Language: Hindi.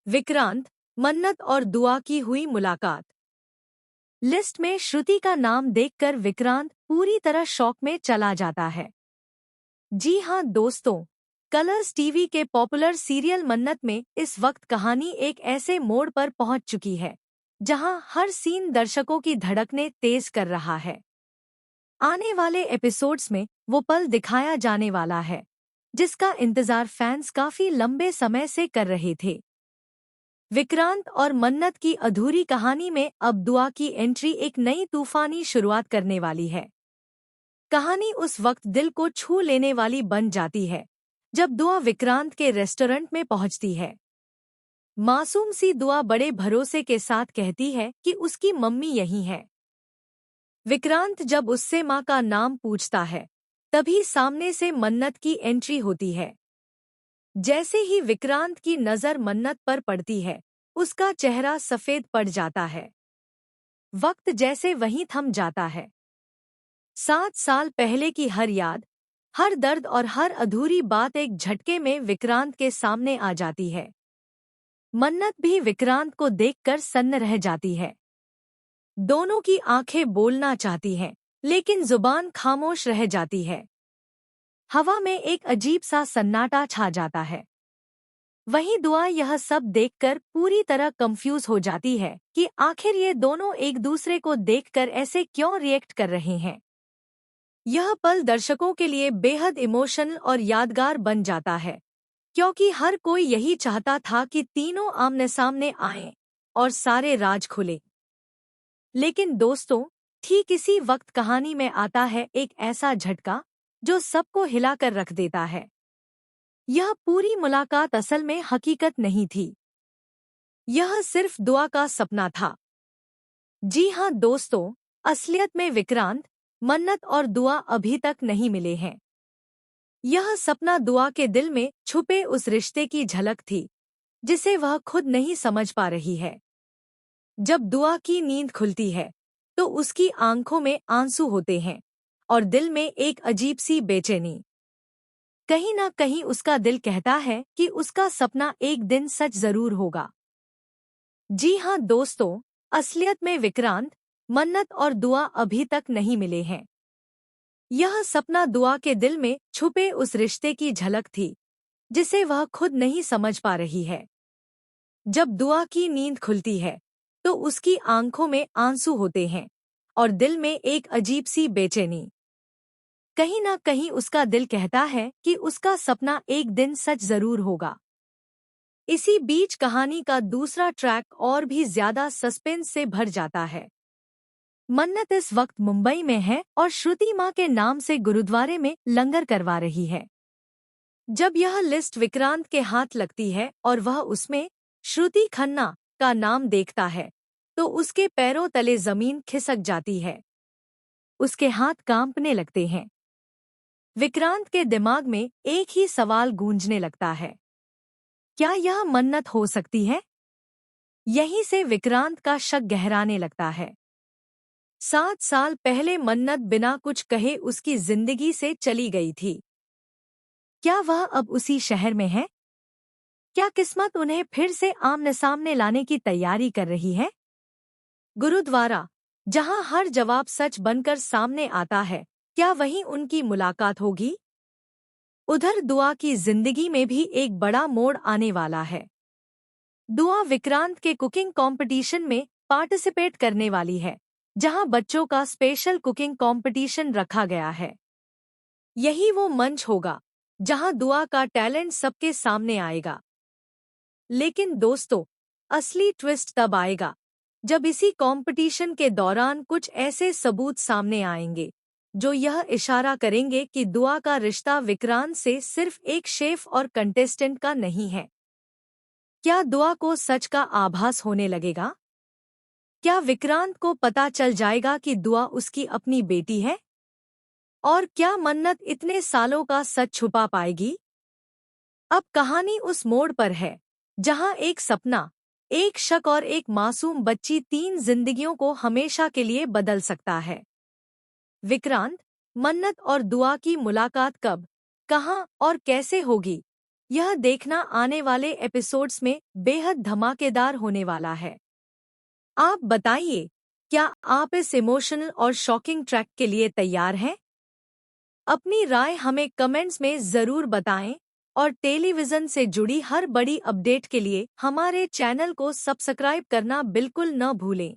विक्रांत, मन्नत और दुआ की हुई मुलाकात। लिस्ट में श्रुति का नाम देखकर विक्रांत पूरी तरह शॉक में चला जाता है। जी हां दोस्तों, कलर्स टीवी के पॉपुलर सीरियल मन्नत में इस वक्त कहानी एक ऐसे मोड़ पर पहुंच चुकी है जहां हर सीन दर्शकों की धड़कनें तेज कर रहा है। आने वाले एपिसोड्स में वो पल दिखाया जाने वाला है जिसका इंतजार फैंस काफी लंबे समय से कर रहे थे। विक्रांत और मन्नत की अधूरी कहानी में अब दुआ की एंट्री एक नई तूफानी शुरुआत करने वाली है। कहानी उस वक्त दिल को छू लेने वाली बन जाती है जब दुआ विक्रांत के रेस्टोरेंट में पहुंचती है। मासूम सी दुआ बड़े भरोसे के साथ कहती है कि उसकी मम्मी यहीं है। विक्रांत जब उससे माँ का नाम पूछता है तभी सामने से मन्नत की एंट्री होती है। जैसे ही विक्रांत की नज़र मन्नत पर पड़ती है उसका चेहरा सफेद पड़ जाता है। वक्त जैसे वहीं थम जाता है। 7 साल पहले की हर याद, हर दर्द और हर अधूरी बात एक झटके में विक्रांत के सामने आ जाती है। मन्नत भी विक्रांत को देखकर सन्न रह जाती है। दोनों की आंखें बोलना चाहती हैं, लेकिन जुबान खामोश रह जाती है। हवा में एक अजीब सा सन्नाटा छा जाता है। वहीं दुआ यह सब देखकर पूरी तरह कंफ्यूज हो जाती है कि आखिर ये दोनों एक दूसरे को देखकर ऐसे क्यों रिएक्ट कर रहे हैं। यह पल दर्शकों के लिए बेहद इमोशनल और यादगार बन जाता है, क्योंकि हर कोई यही चाहता था कि तीनों आमने सामने आएं और सारे राज खुले। लेकिन दोस्तों, ठीक इसी वक्त कहानी में आता है एक ऐसा झटका जो सबको हिलाकर रख देता है। यह पूरी मुलाकात असल में हकीकत नहीं थी। यह सिर्फ दुआ का सपना था। जी हां दोस्तों, असलियत में विक्रांत, मन्नत और दुआ अभी तक नहीं मिले हैं। यह सपना दुआ के दिल में छुपे उस रिश्ते की झलक थी जिसे वह खुद नहीं समझ पा रही है। जब दुआ की नींद खुलती है तो उसकी आंखों में आंसू होते हैं और दिल में एक अजीब सी बेचैनी। कहीं ना कहीं उसका दिल कहता है कि उसका सपना एक दिन सच जरूर होगा। जी हां दोस्तों, असलियत में विक्रांत, मन्नत और दुआ अभी तक नहीं मिले हैं। यह सपना दुआ के दिल में छुपे उस रिश्ते की झलक थी जिसे वह खुद नहीं समझ पा रही है। जब दुआ की नींद खुलती है तो उसकी आंखों में आंसू होते हैं और दिल में एक अजीब सी बेचैनी। कहीं ना कहीं उसका दिल कहता है कि उसका सपना एक दिन सच जरूर होगा। इसी बीच कहानी का दूसरा ट्रैक और भी ज्यादा सस्पेंस से भर जाता है। मन्नत इस वक्त मुंबई में है और श्रुति माँ के नाम से गुरुद्वारे में लंगर करवा रही है। जब यह लिस्ट विक्रांत के हाथ लगती है और वह उसमें श्रुति खन्ना का नाम देखता है तो उसके पैरों तले जमीन खिसक जाती है। उसके हाथ कांपने लगते हैं। विक्रांत के दिमाग में एक ही सवाल गूंजने लगता है, क्या यह मन्नत हो सकती है? यहीं से विक्रांत का शक गहराने लगता है। 7 साल पहले मन्नत बिना कुछ कहे उसकी जिंदगी से चली गई थी। क्या वह अब उसी शहर में है? क्या किस्मत उन्हें फिर से आमने सामने लाने की तैयारी कर रही है? गुरुद्वारा, जहां हर जवाब सच बनकर सामने आता है, क्या वहीं उनकी मुलाकात होगी? उधर दुआ की जिंदगी में भी एक बड़ा मोड़ आने वाला है। दुआ विक्रांत के कुकिंग कंपटीशन में पार्टिसिपेट करने वाली है, जहां बच्चों का स्पेशल कुकिंग कंपटीशन रखा गया है। यही वो मंच होगा जहां दुआ का टैलेंट सबके सामने आएगा। लेकिन दोस्तों, असली ट्विस्ट तब आएगा जब इसी कंपटीशन के दौरान कुछ ऐसे सबूत सामने आएंगे जो यह इशारा करेंगे कि दुआ का रिश्ता विक्रांत से सिर्फ एक शेफ और कंटेस्टेंट का नहीं है। क्या दुआ को सच का आभास होने लगेगा? क्या विक्रांत को पता चल जाएगा कि दुआ उसकी अपनी बेटी है? और क्या मन्नत इतने सालों का सच छुपा पाएगी? अब कहानी उस मोड़ पर है जहां एक सपना, एक शक और एक मासूम बच्ची 3 जिंदगियों को हमेशा के लिए बदल सकता है। विक्रांत, मन्नत और दुआ की मुलाकात कब, कहां और कैसे होगी, यह देखना आने वाले एपिसोड्स में बेहद धमाकेदार होने वाला है। आप बताइए, क्या आप इस इमोशनल और शॉकिंग ट्रैक के लिए तैयार हैं? अपनी राय हमें कमेंट्स में ज़रूर बताएं और टेलीविज़न से जुड़ी हर बड़ी अपडेट के लिए हमारे चैनल को सब्सक्राइब करना बिल्कुल न भूलें।